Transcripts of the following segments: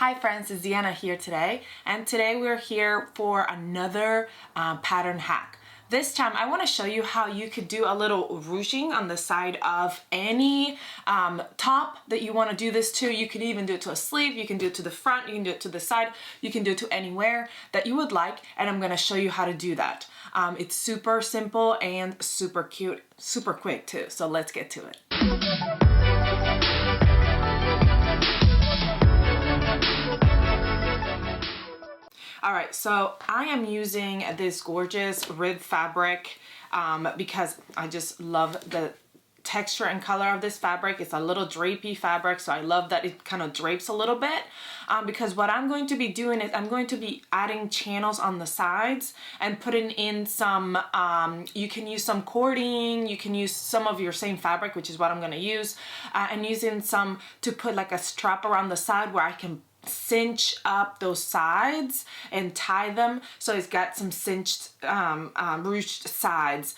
Hi friends, it's Deanna here today, and today we're here for another pattern hack. This time I want to show you how you could do a little ruching on the side of any top that you want to do this to. You can even do it to a sleeve, you can do it to the front, you can do it to the side, you can do it to anywhere that you would like, and I'm going to show you how to do that. It's super simple and super cute, super quick too, so let's get to it. Alright, so I am using this gorgeous rib fabric because I just love the texture and color of this fabric. It's a little drapey fabric, so I love that it kind of drapes a little bit because what I'm going to be doing is I'm going to be adding channels on the sides and putting in some, you can use some cording, you can use some of your same fabric, which is what I'm going to use, and using some to put like a strap around the side where I can cinch up those sides and tie them so it's got some cinched ruched sides,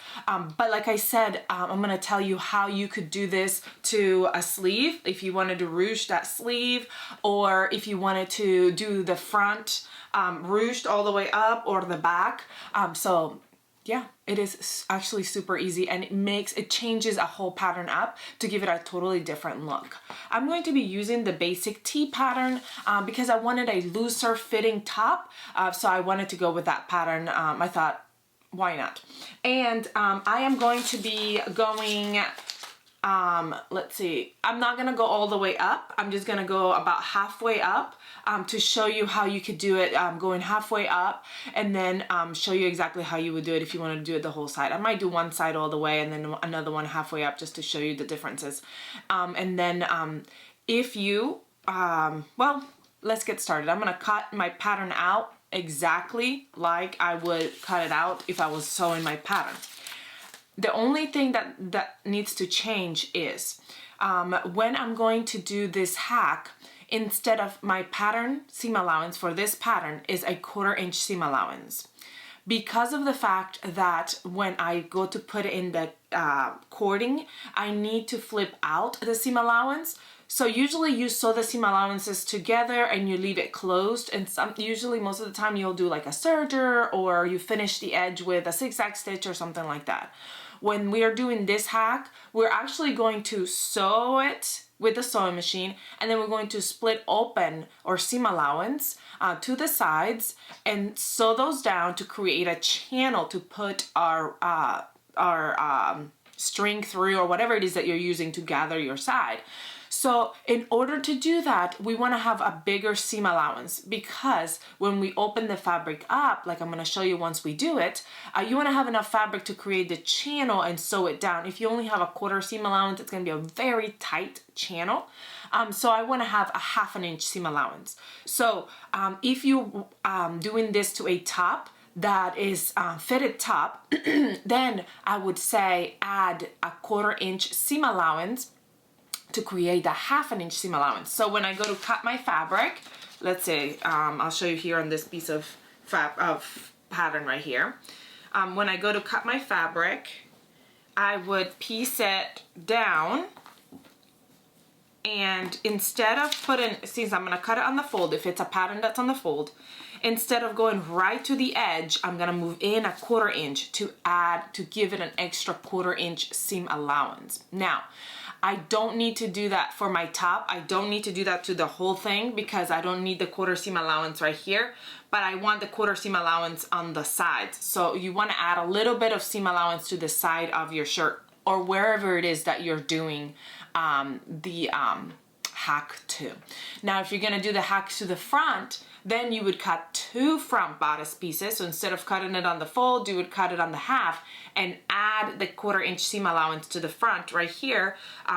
but like I said, I'm gonna tell you how you could do this to a sleeve if you wanted to ruche that sleeve, or if you wanted to do the front ruched all the way up, or the back. So yeah, it is actually super easy, and it changes a whole pattern up to give it a totally different look. I'm going to be using the basic tee pattern because I wanted a looser fitting top, so I wanted to go with that pattern. I thought, why not? And I am going to be going, let's see, I'm not gonna go all the way up. I'm just gonna go about halfway up to show you how you could do it, going halfway up, and then show you exactly how you would do it if you want to do it the whole side. I might do one side all the way and then another one halfway up just to show you the differences. And then if you, well, let's get started. I'm gonna cut my pattern out exactly like I would cut it out if I was sewing my pattern. The only thing that needs to change is when I'm going to do this hack, instead of my pattern seam allowance for this pattern is a 1/4 inch seam allowance. Because of the fact that when I go to put in the cording, I need to flip out the seam allowance. So usually you sew the seam allowances together and you leave it closed, and usually most of the time you'll do like a serger, or you finish the edge with a zigzag stitch or something like that. When we are doing this hack, we're actually going to sew it with the sewing machine, and then we're going to split open our seam allowance to the sides and sew those down to create a channel to put our string through, or whatever it is that you're using to gather your side. So in order to do that, we want to have a bigger seam allowance, because when we open the fabric up, like I'm going to show you once we do it, you want to have enough fabric to create the channel and sew it down. If you only have a 1/4 seam allowance, it's going to be a very tight channel. So I want to have a 1/2 inch seam allowance. So if you doing this to a top that is fitted top, then I would say add a 1/4 inch seam allowance to create a 1/2 inch seam allowance. So when I go to cut my fabric, let's say, I'll show you here on this piece of pattern right here. When I go to cut my fabric, I would piece it down, and instead of putting, since I'm gonna cut it on the fold, if it's a pattern that's on the fold, instead of going right to the edge, I'm gonna move in a 1/4 inch to give it an extra 1/4 inch seam allowance. Now, I don't need to do that for my top. I don't need to do that to the whole thing because I don't need the 1/4 seam allowance right here, but I want the 1/4 seam allowance on the sides. So you want to add a little bit of seam allowance to the side of your shirt, or wherever it is that you're doing the hack to. Now, if you're gonna do the hack to the front, then you would cut 2 front bodice pieces. So instead of cutting it on the fold, you would cut it on the half and add the 1/4 inch seam allowance to the front right here,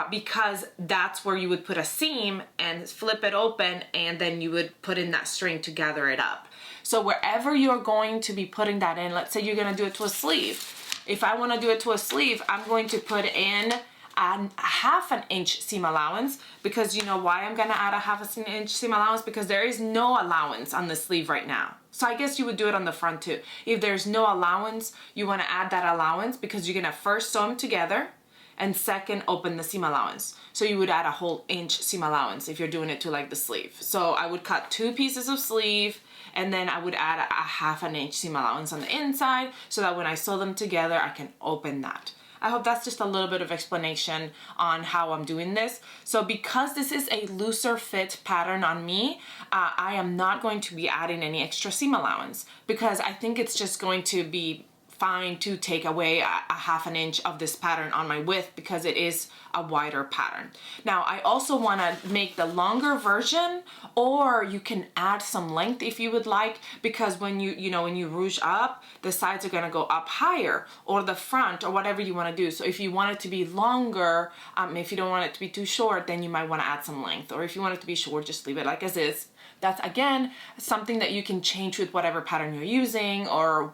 because that's where you would put a seam and flip it open, and then you would put in that string to gather it up. So wherever you're going to be putting that in, let's say you're gonna do it to a sleeve. If I wanna do it to a sleeve, I'm going to put in a 1/2 inch seam allowance, because you know why I'm gonna add a 1/2 inch seam allowance? Because there is no allowance on the sleeve right now. So I guess you would do it on the front too. If there's no allowance, you wanna add that allowance, because you're gonna first sew them together, and second, open the seam allowance. So you would add a whole inch seam allowance if you're doing it to like the sleeve. So I would cut 2 pieces of sleeve, and then I would add a 1/2 inch seam allowance on the inside so that when I sew them together, I can open that. I hope that's just a little bit of explanation on how I'm doing this. So because this is a looser fit pattern on me, I am not going to be adding any extra seam allowance because I think it's just going to be fine to take away a 1/2 inch of this pattern on my width because it is a wider pattern. Now I also want to make the longer version, or you can add some length if you would like, because when when you ruche up, the sides are going to go up higher, or the front, or whatever you want to do. So if you want it to be longer, if you don't want it to be too short, then you might want to add some length, or if you want it to be short, just leave it like as is. That's again something that you can change with whatever pattern you're using or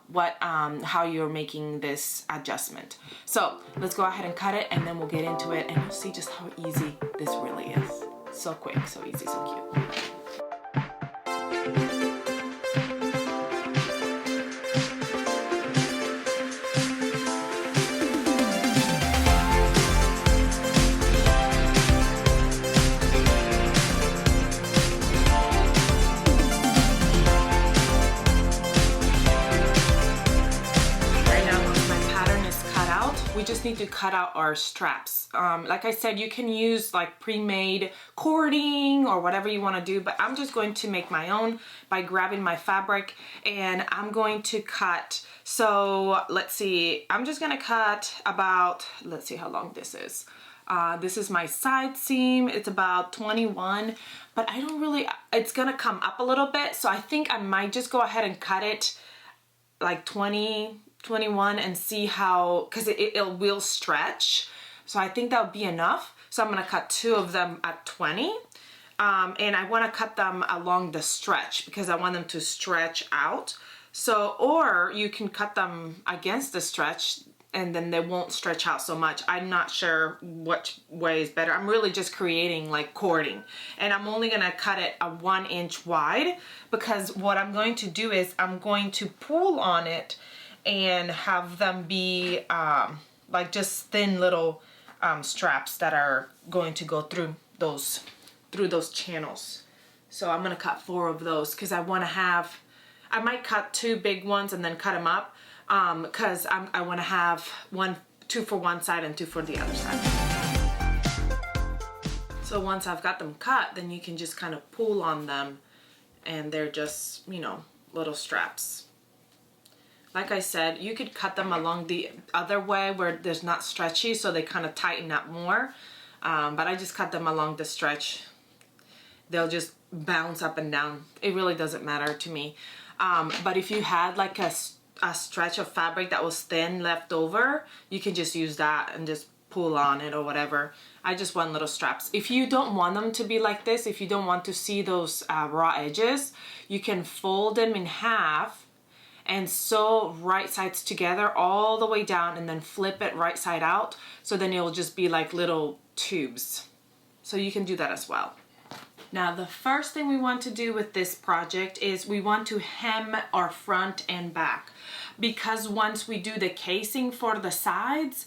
how you're making this adjustment. So let's go ahead and cut it, and then we'll get into it, and you'll see just how easy this really is. So quick, so easy, so cute. We just need to cut out our straps. Like I said, you can use like pre-made cording or whatever you want to do, but I'm just going to make my own by grabbing my fabric, and I'm going to cut. So let's see, I'm just going to cut about, let's see how long this is. This is my side seam. It's about 21, but I don't really, it's going to come up a little bit. So I think I might just go ahead and cut it like 21 and see how, because it will stretch. So I think that would be enough. So I'm gonna cut 2 of them at 20. And I wanna cut them along the stretch because I want them to stretch out. So, or you can cut them against the stretch and then they won't stretch out so much. I'm not sure which way is better. I'm really just creating like cording. And I'm only gonna cut it a 1 inch wide because what I'm going to do is I'm going to pull on it and have them be like just thin little straps that are going to go through those channels. So I'm gonna cut 4 of those because I want to have, I might cut 2 big ones and then cut them up because I want to have 2 for one side and 2 for the other side. So once I've got them cut, then you can just kind of pull on them, and they're just, little straps. Like I said, you could cut them along the other way where there's not stretchy, so they kind of tighten up more. But I just cut them along the stretch. They'll just bounce up and down. It really doesn't matter to me. But if you had like a stretch of fabric that was thin left over, you can just use that and just pull on it or whatever. I just want little straps. If you don't want them to be like this, if you don't want to see those raw edges, you can fold them in half and sew right sides together all the way down and then flip it right side out. So then it'll just be like little tubes. So you can do that as well. Now the first thing we want to do with this project is we want to hem our front and back, because once we do the casing for the sides,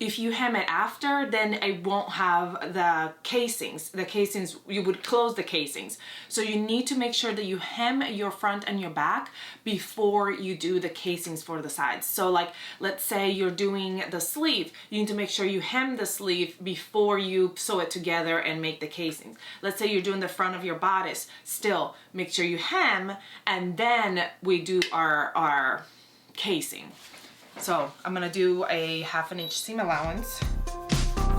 if you hem it after, then it won't have the casings. The casings, you would close the casings. So you need to make sure that you hem your front and your back before you do the casings for the sides. So like, let's say you're doing the sleeve, you need to make sure you hem the sleeve before you sew it together and make the casings. Let's say you're doing the front of your bodice, still make sure you hem, and then we do our casing. So I'm gonna do a 1/2 inch seam allowance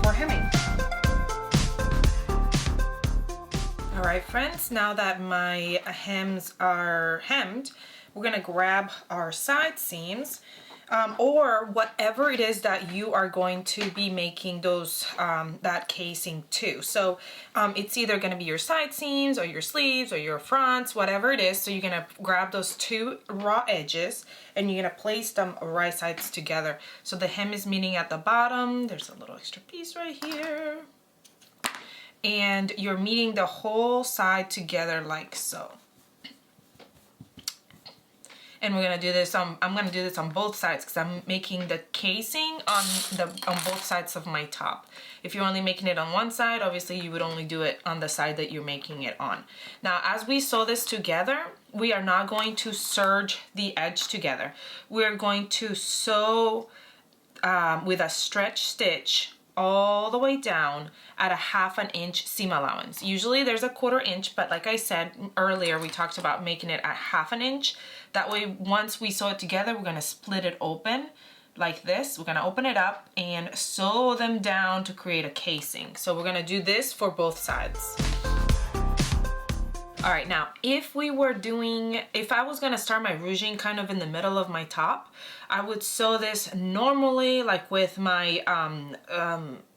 for hemming. All right, friends, now that my hems are hemmed, we're gonna grab our side seams, or whatever it is that you are going to be making those that casing to. So it's either going to be your side seams or your sleeves or your fronts, whatever it is. So you're going to grab those 2 raw edges and you're going to place them right sides together. So the hem is meeting at the bottom. There's a little extra piece right here. And you're meeting the whole side together like so. and we're gonna do this on, I'm gonna do this on both sides because I'm making the casing on both sides of my top. If you're only making it on one side, obviously you would only do it on the side that you're making it on. Now, as we sew this together, we are not going to serge the edge together. We're going to sew with a stretch stitch all the way down at a 1/2 inch seam allowance. Usually there's a 1/4 inch, but like I said earlier, we talked about making it at 1/2 inch. That way, once we sew it together, we're gonna split it open like this. We're gonna open it up and sew them down to create a casing. So we're gonna do this for both sides. All right, now if I was gonna start my ruching kind of in the middle of my top, I would sew this normally, like with my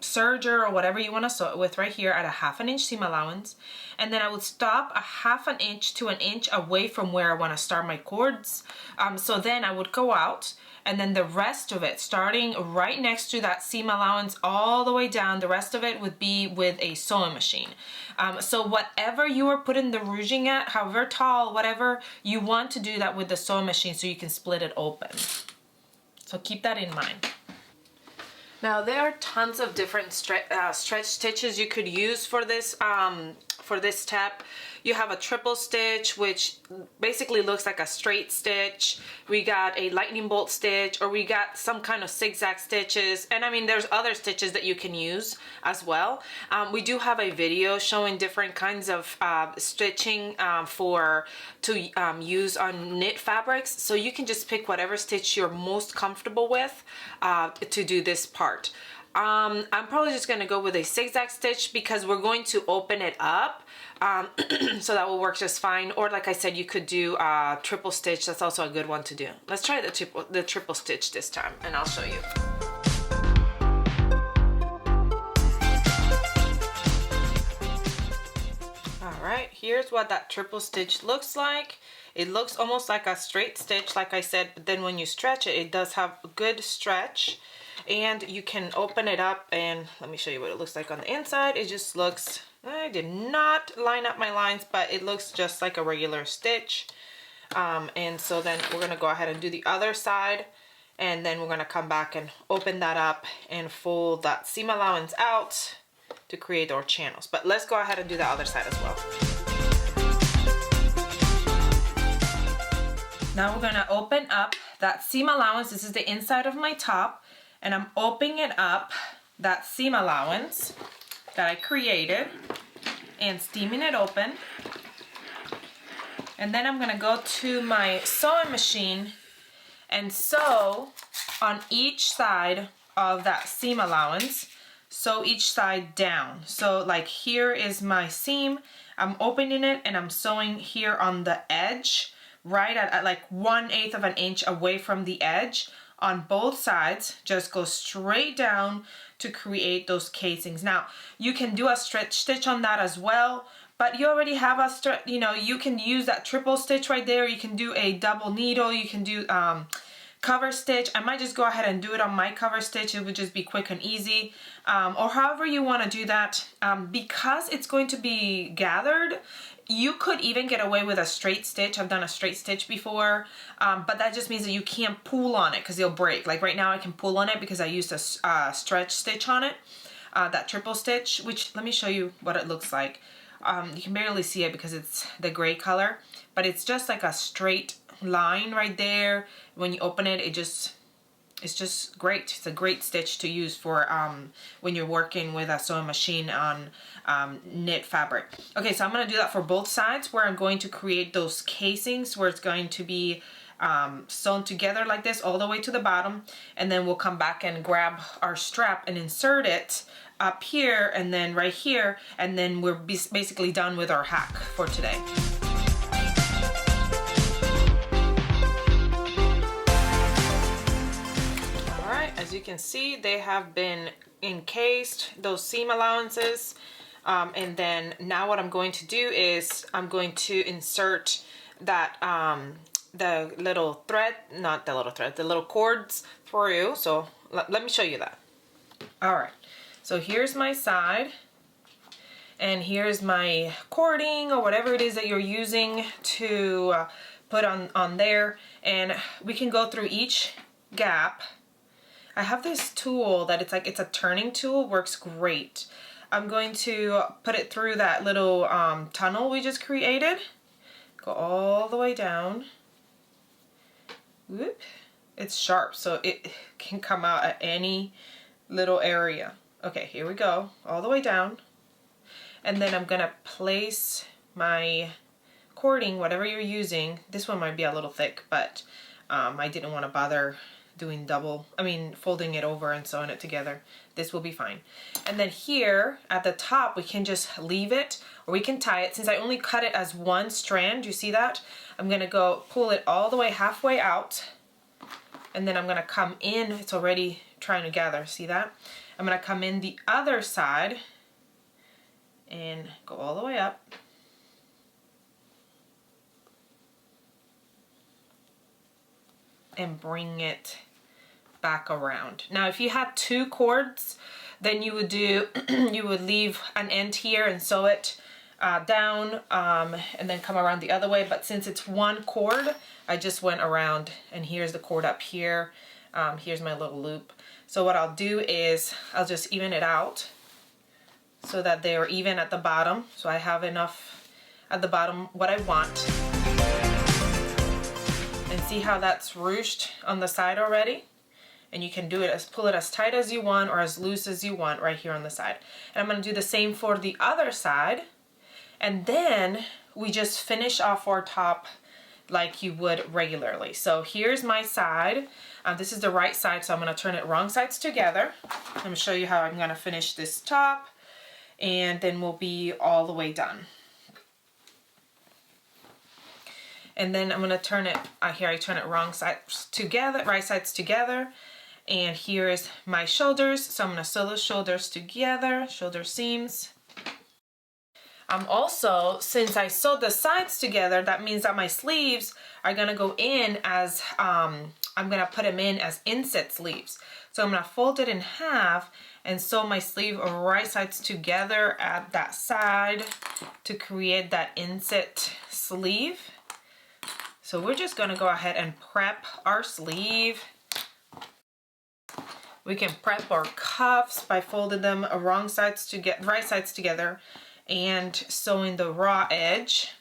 serger or whatever you wanna sew it with right here at a 1/2 inch seam allowance. And then I would stop a 1/2 inch to 1 inch away from where I wanna start my cords. So then I would go out, and then the rest of it, starting right next to that seam allowance all the way down, the rest of it would be with a sewing machine. So whatever you are putting the ruching at, however tall, whatever, you want to do that with the sewing machine so you can split it open. So keep that in mind. Now there are tons of different stretch stitches you could use for this step. You have a triple stitch, which basically looks like a straight stitch. We got a lightning bolt stitch, or we got some kind of zigzag stitches. And I mean, there's other stitches that you can use as well. We do have a video showing different kinds of stitching to use on knit fabrics. So you can just pick whatever stitch you're most comfortable with to do this part. I'm probably just going to go with a zigzag stitch because we're going to open it up. So that will work just fine. Or like I said, you could do triple stitch. That's also a good one to do. Let's try the triple stitch this time, and I'll show you. All right, here's what that triple stitch looks like. It looks almost like a straight stitch, like I said, but then when you stretch it, it does have a good stretch. And you can open it up, and let me show you what it looks like on the inside. It just looks, I did not line up my lines, but it looks just like a regular stitch. And so then we're gonna go ahead and do the other side, and then we're gonna come back and open that up and fold that seam allowance out to create our channels. But let's go ahead and do the other side as well. Now we're gonna open up that seam allowance. This is the inside of my top. And I'm opening it up, that seam allowance that I created, and steaming it open. And then I'm gonna go to my sewing machine and sew on each side of that seam allowance. Sew each side down. So like here is my seam. I'm opening it and I'm sewing here on the edge, right at like 1/8 of an inch away from the edge. On both sides, just go straight down to create those casings. Now, you can do a stretch stitch on that as well, but you already have a stretch, you know, you can use that triple stitch right there. You can do a double needle, you can do cover stitch. I might just go ahead and do it on my cover stitch. It would just be quick and easy, or however you want to do that. Because it's going to be gathered, you could even get away with a straight stitch. I've done a straight stitch before, but that just means that you can't pull on it because it'll break. Like right now I can pull on it because I used a stretch stitch on it, that triple stitch, which let me show you what it looks like. You can barely see it because it's the gray color, but it's just like a straight line right there. When you open it, it's just great. It's a great stitch to use for when you're working with a sewing machine on knit fabric. Okay, so I'm going to do that for both sides, where I'm going to create those casings where it's going to be sewn together like this all the way to the bottom, and then we'll come back and grab our strap and insert it up here and then right here, and then we're basically done with our hack for today. As you can see, they have been encased, those seam allowances, and then now what I'm going to do is I'm going to insert that the little thread, not the little thread, the little cords through. So let me show you that. All right, so here's my side, and here's my cording or whatever it is that you're using to put on there, and we can go through each gap. I have this tool that it's a turning tool, works great. I'm going to put it through that little tunnel we just created. Go all the way down. Whoop. It's sharp, so it can come out at any little area. Okay, here we go, all the way down. And then I'm gonna place my cording, whatever you're using. This one might be a little thick, but I didn't want to bother doing folding it over and sewing it together. This will be fine. And then here at the top, we can just leave it, or we can tie it. Since I only cut it as one strand, you see that? I'm gonna go pull it all the way halfway out, and then I'm gonna come in. It's already trying to gather, see that? I'm gonna come in the other side and go all the way up. And bring it back around. Now if you had 2 cords, then you would do you would leave an end here and sew it down and then come around the other way, but since it's 1 cord, I just went around, and here's the cord up here. Here's my little loop. So what I'll do is I'll just even it out so that they're even at the bottom, so I have enough at the bottom what I want. And see how that's ruched on the side already? And you can do it pull it as tight as you want or as loose as you want right here on the side. And I'm gonna do the same for the other side. And then we just finish off our top like you would regularly. So here's my side. This is the right side, so I'm gonna turn it wrong sides together. I'm gonna show you how I'm gonna finish this top, and then we'll be all the way done. And then I'm gonna turn it, here I turn it wrong sides together, right sides together. And here is my shoulders. So I'm gonna sew those shoulders together, shoulder seams. Also, since I sewed the sides together, that means that my sleeves are gonna go in as, I'm gonna put them in as inset sleeves. So I'm gonna fold it in half and sew my sleeve right sides together at that side to create that inset sleeve. So we're just gonna go ahead and prep our sleeve. We can prep our cuffs by folding them right sides together and sewing the raw edge.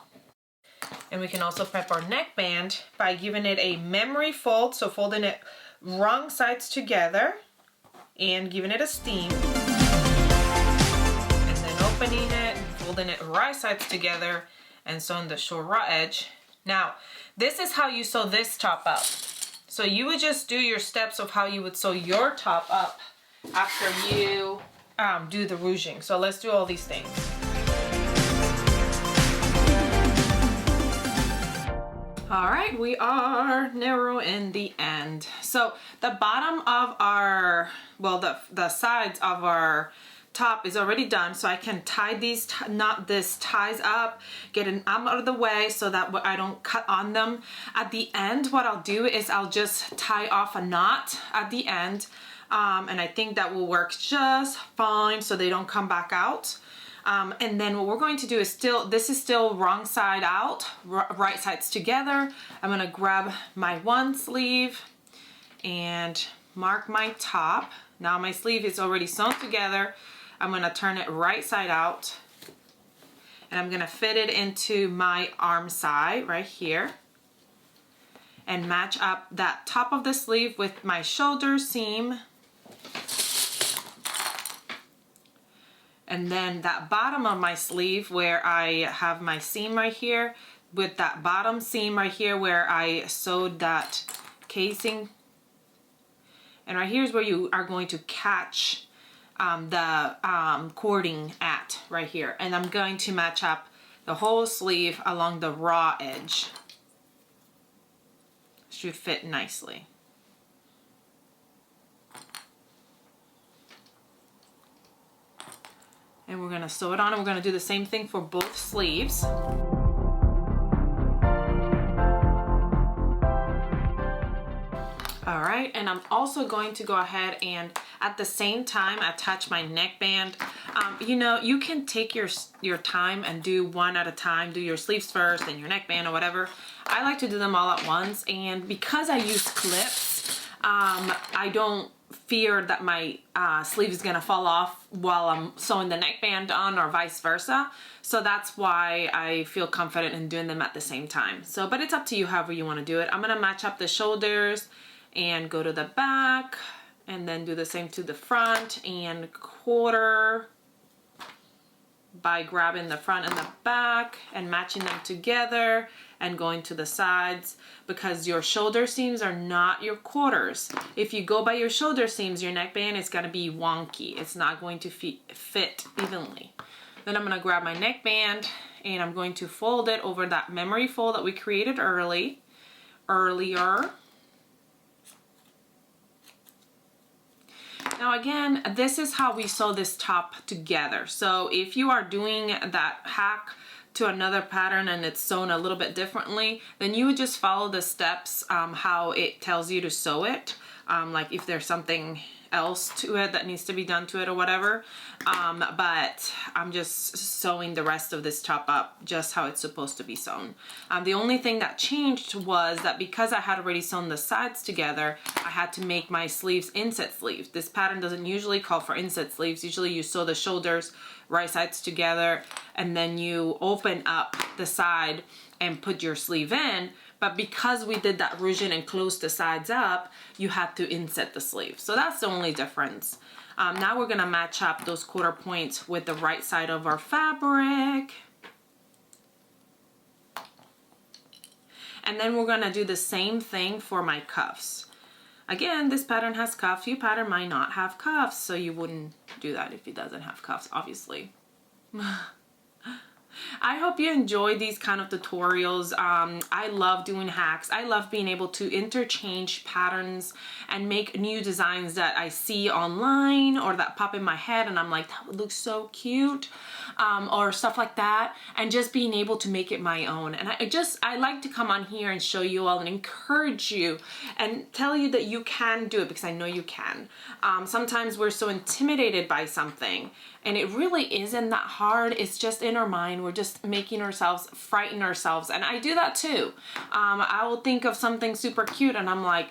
And we can also prep our neckband by giving it a memory fold, so folding it wrong sides together and giving it a steam. And then opening it, folding it right sides together and sewing the short raw edge. Now, this is how you sew this top up. So you would just do your steps of how you would sew your top up after you do the ruching. So let's do all these things. All right, we are narrow in the end. So the bottom of our, well, the sides of our top is already done, so I can tie these ties up, get them out of the way so that I don't cut on them. At the end, what I'll do is I'll just tie off a knot at the end, and I think that will work just fine so they don't come back out. And then what we're going to do is this is still wrong side out, right sides together. I'm gonna grab my one sleeve and mark my top. Now my sleeve is already sewn together. I'm gonna turn it right side out, and I'm gonna fit it into my arm side right here and match up that top of the sleeve with my shoulder seam. And then that bottom of my sleeve where I have my seam right here, with that bottom seam right here where I sewed that casing. And right here is where you are going to catch the cording at, right here. And I'm going to match up the whole sleeve along the raw edge. Should fit nicely. And we're gonna sew it on, and we're gonna do the same thing for both sleeves. All right, and I'm also going to go ahead and at the same time attach my neckband. You know, you can take your time and do one at a time. Do your sleeves first, then your neckband or whatever. I like to do them all at once, and because I use clips, I don't fear that my sleeve is gonna fall off while I'm sewing the neckband on, or vice versa. So that's why I feel confident in doing them at the same time. So, but it's up to you however you want to do it. I'm gonna match up the shoulders and go to the back, and then do the same to the front and quarter by grabbing the front and the back and matching them together and going to the sides, because your shoulder seams are not your quarters. If you go by your shoulder seams, your neckband is going to be wonky. It's not going to fit evenly. Then I'm going to grab my neckband and I'm going to fold it over that memory fold that we created earlier. Now again, this is how we sew this top together. So if you are doing that hack to another pattern and it's sewn a little bit differently, then you would just follow the steps how it tells you to sew it. Like if there's something else to it that needs to be done to it or whatever. But I'm just sewing the rest of this top up just how it's supposed to be sewn. The only thing that changed was that because I had already sewn the sides together, I had to make my sleeves inset sleeves. This pattern doesn't usually call for inset sleeves. Usually you sew the shoulders right sides together and then you open up the side and put your sleeve in. But because we did that ruching and closed the sides up, you had to inset the sleeve. So that's the only difference. Now we're gonna match up those quarter points with the right side of our fabric. And then we're gonna do the same thing for my cuffs. Again, this pattern has cuffs. Your pattern might not have cuffs, so you wouldn't do that if it doesn't have cuffs, obviously. I hope you enjoy these kind of tutorials. I love doing hacks. I love being able to interchange patterns and make new designs that I see online or that pop in my head and I'm like, that would look so cute, or stuff like that, and just being able to make it my own. And I like to come on here and show you all and encourage you and tell you that you can do it, because I know you can. Sometimes we're so intimidated by something and it really isn't that hard. It's just in our mind. We're just making ourselves frighten ourselves. And I do that too. I will think of something super cute and I'm like,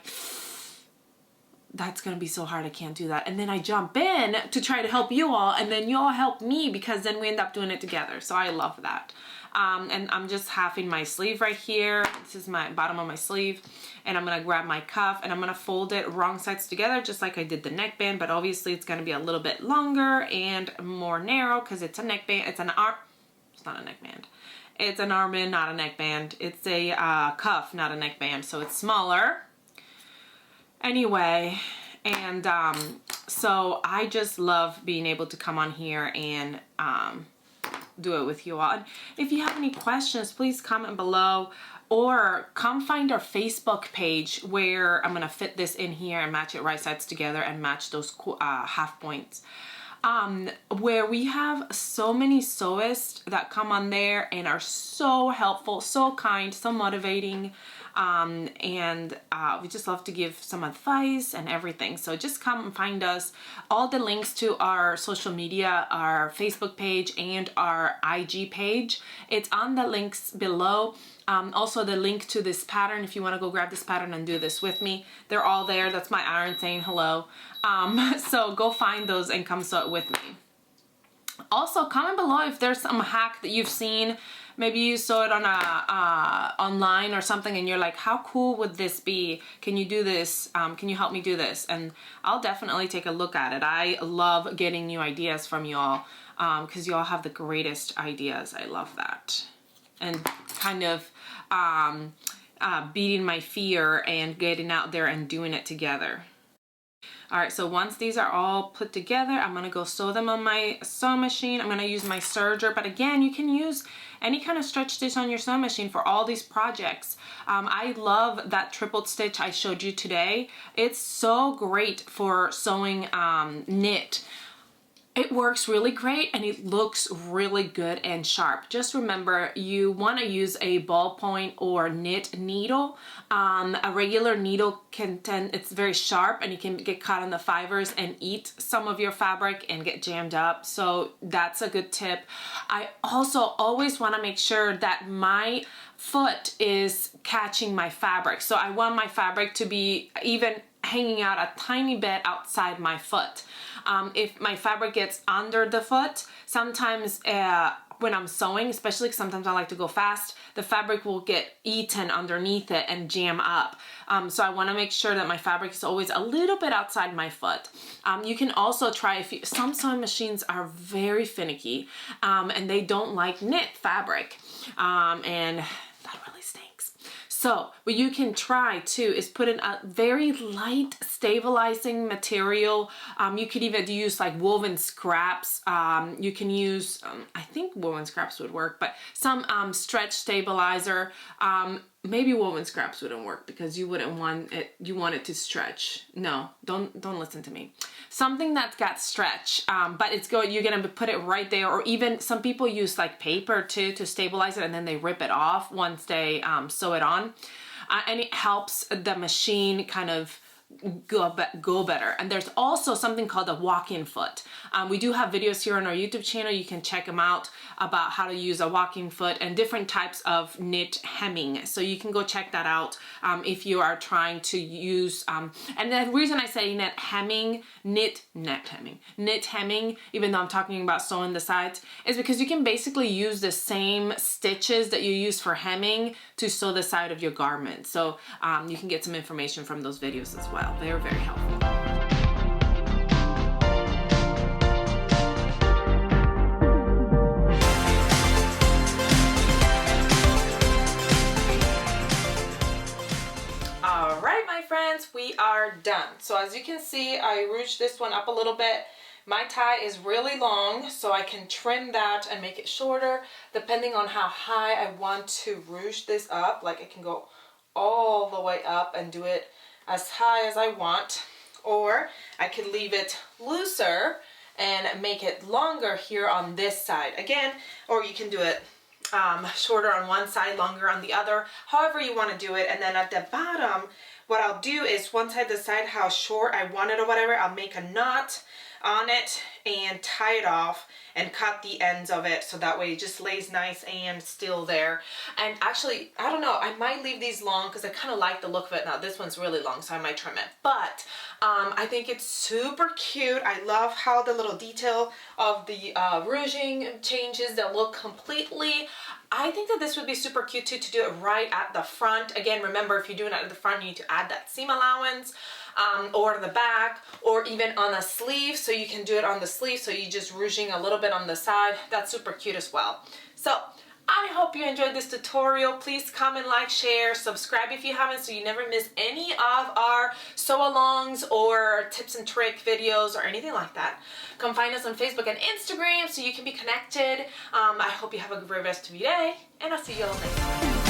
that's gonna be so hard, I can't do that. And then I jump in to try to help you all, and then you all help me, because then we end up doing it together. So I love that. And I'm just halving my sleeve right here. This is my bottom of my sleeve. And I'm gonna grab my cuff and I'm gonna fold it wrong sides together, just like I did the neckband, but obviously it's gonna be a little bit longer and more narrow because it's a neckband, it's not a neckband. It's an armband, not a neckband. It's a cuff, not a neckband, so it's smaller. Anyway, and so I just love being able to come on here and do it with you all. And if you have any questions, please comment below, or come find our Facebook page where I'm gonna fit this in here and match it right sides together and match those half points. Where we have so many sewists that come on there and are so helpful, so kind, so motivating. We just love to give some advice and everything. So just come and find us. All the links to our social media, our Facebook page and our IG page, it's on the links below. Also the link to this pattern, if you want to go grab this pattern and do this with me, they're all there. That's my iron saying hello. So go find those and come sew it with me. Also comment below if there's some hack that you've seen. Maybe you saw it on online or something and you're like, how cool would this be? Can you do this? Can you help me do this? And I'll definitely take a look at it. I love getting new ideas from y'all, because y'all have the greatest ideas. I love that. And kind of beating my fear and getting out there and doing it together. All right, so once these are all put together, I'm gonna go sew them on my sewing machine. I'm gonna use my serger, but again, you can use any kind of stretch stitch on your sewing machine for all these projects. I love that triple stitch I showed you today. It's so great for sewing knit. It works really great and it looks really good and sharp. Just remember, you want to use a ballpoint or knit needle. A regular needle it's very sharp and you can get caught in the fibers and eat some of your fabric and get jammed up. So that's a good tip. I also always want to make sure that my foot is catching my fabric. So I want my fabric to be even hanging out a tiny bit outside my foot. If my fabric gets under the foot, sometimes when I'm sewing, especially 'cause sometimes I like to go fast, the fabric will get eaten underneath it and jam up. So I want to make sure that my fabric is always a little bit outside my foot. You can also try, some sewing machines are very finicky and they don't like knit fabric, and that really stinks. So what you can try too is put in a very light stabilizing material. You could even use like woven scraps. You can use, I think woven scraps would work, but some stretch stabilizer. Maybe woven scraps wouldn't work because you wouldn't want it, you want it to stretch. No, don't listen to me. Something that's got stretch, but you're gonna put it right there, or even some people use like paper too to stabilize it and then they rip it off once they sew it on. And it helps the machine kind of go better. And there's also something called a walk-in foot. We do have videos here on our YouTube channel. You can check them out about how to use a walk-in foot and different types of knit hemming. So you can go check that out if you are trying to use, and the reason I say knit hemming, even though I'm talking about sewing the sides, is because you can basically use the same stitches that you use for hemming to sew the side of your garment. So you can get some information from those videos as well. They're very helpful. All right, my friends, we are done. So as you can see, I ruched this one up a little bit. My tie is really long, so I can trim that and make it shorter depending on how high I want to ruche this up. Like, it can go all the way up and do it as high as I want, or I could leave it looser and make it longer here on this side again, or you can do it shorter on one side, longer on the other, however you want to do it. And then at the bottom, what I'll do is once I decide how short I want it or whatever, I'll make a knot on it and tie it off and cut the ends of it so that way it just lays nice and still there. And actually, I don't know, I might leave these long because I kind of like the look of it. Now this one's really long, so I might trim it, but I think it's super cute. I love how the little detail of the ruching changes the look completely. I think that this would be super cute too, to do it right at the front. Again, remember, if you're doing it at the front, you need to add that seam allowance, or the back, or even on a sleeve. So you can do it on the sleeve, so you just ruching a little bit on the side. That's super cute as well. So I hope you enjoyed this tutorial. Please comment, like, share, subscribe if you haven't, so you never miss any of our sew-alongs or tips and trick videos or anything like that. Come find us on Facebook and Instagram so you can be connected. I hope you have a great rest of your day, and I'll see you all next time.